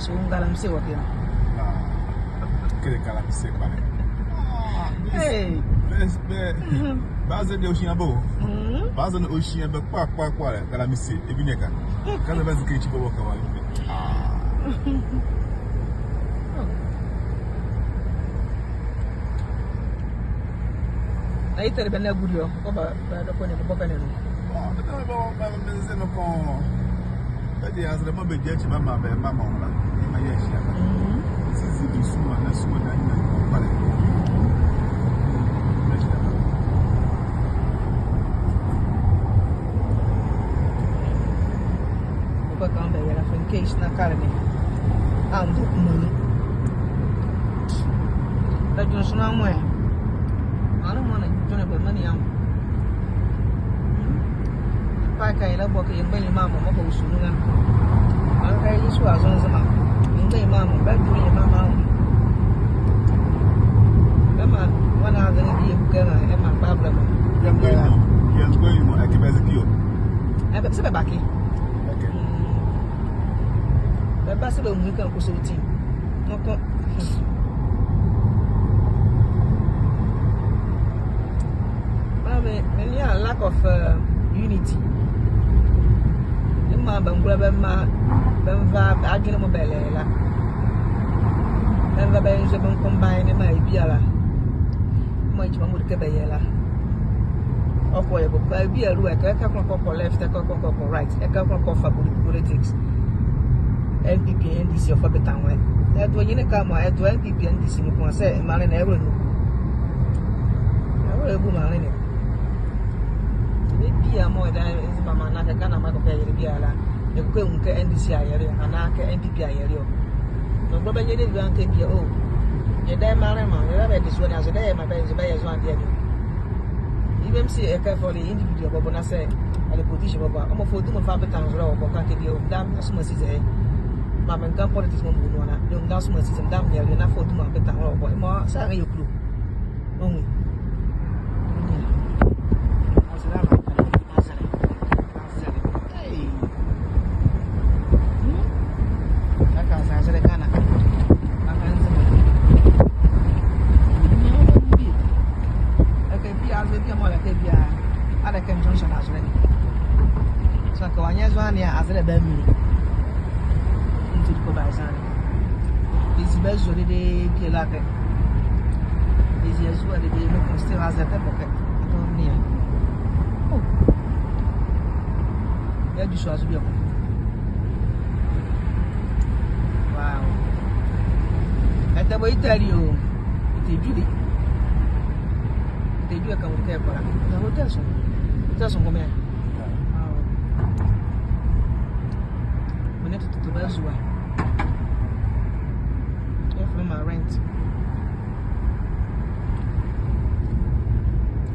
so galamsey wakina. Kere galamsey pare. Hey. Baza de ocean abo. Baza no ocean be kwa galamsey ebineka. Kaza baza ke chibo waka wa. Aí tá bem na gurio, oba da kone boka ne no. Ba menze no kon. Badi azra ma be jechi mama be mama ona. Aye shia. Sisi du suma na pare. Oba kan be la franquês na carne. Ando muito. Da Johnson amwe. Ano mo na Johnson be mani am. Pa kai la bo ke yamba mama mo ko sunu na. An kai yi su azon zama. Yamba mama ba du mama. Ema wana azani di ku kana ema babla mo. Yamba mo akibezi kio. Ebe se be baki. Okay. Baba se be mu kan ko so ti. Noko. Many a lack of unity. Lima bangula bema benva agina mobile la. Benva benzo ben combine ma ibiala. Mo ichi mamu ke beyela. Opo ye bo ba bia ru e ka ko left e ka ko right e ka ko for politics. NPP NDC of Betanwe. E do yine ka mo e do NPP NDC ni ko se mare na ewe no. Ewe bu mare ne. Bia mo da is mama na ka kana ma ko pe yiri bia la e ko nke NDC ayere ana ka NPP ayere o no gbo be yiri gan ke bia o ye dai mare ma ye ba dis wona so dai ma be ze ba ye zo ande ni even see e ka for the individual bo na say ale position bo ba o mo fo du mo fa betan zo o ka ke bia o dam so mo si ze ma men kan politics mo bu na do dam so mo si ze dam ye na fo du mo betan o bo mo sa ga yoklu o mu Azre be mi nti ko ba san isi be zo de ke la ke isi zo de no ko still has that poke to ni oh ya di so azu bi ko wow ata bo itali o te judi ka mo ke ko la na hotel so ko me to Bazua. From my rent.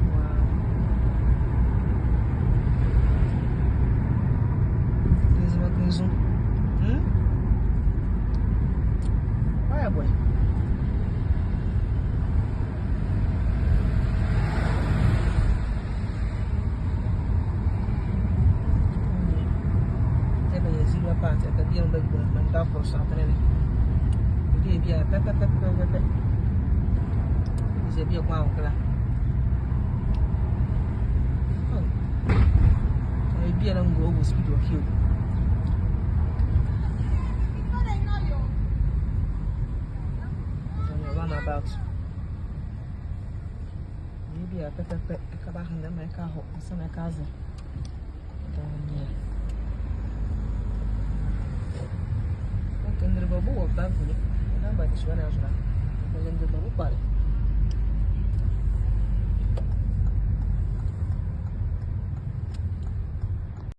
Wow. This is what Zoom. Why boy? Parte che dia un bel mandato for sapere via pepe se via qua o là e via non go with speed of you run about maybe a pepe acaba de me carro essa minha casa então Kendra babu wa banku ne na ba da shi wani asura wajen da babu kwari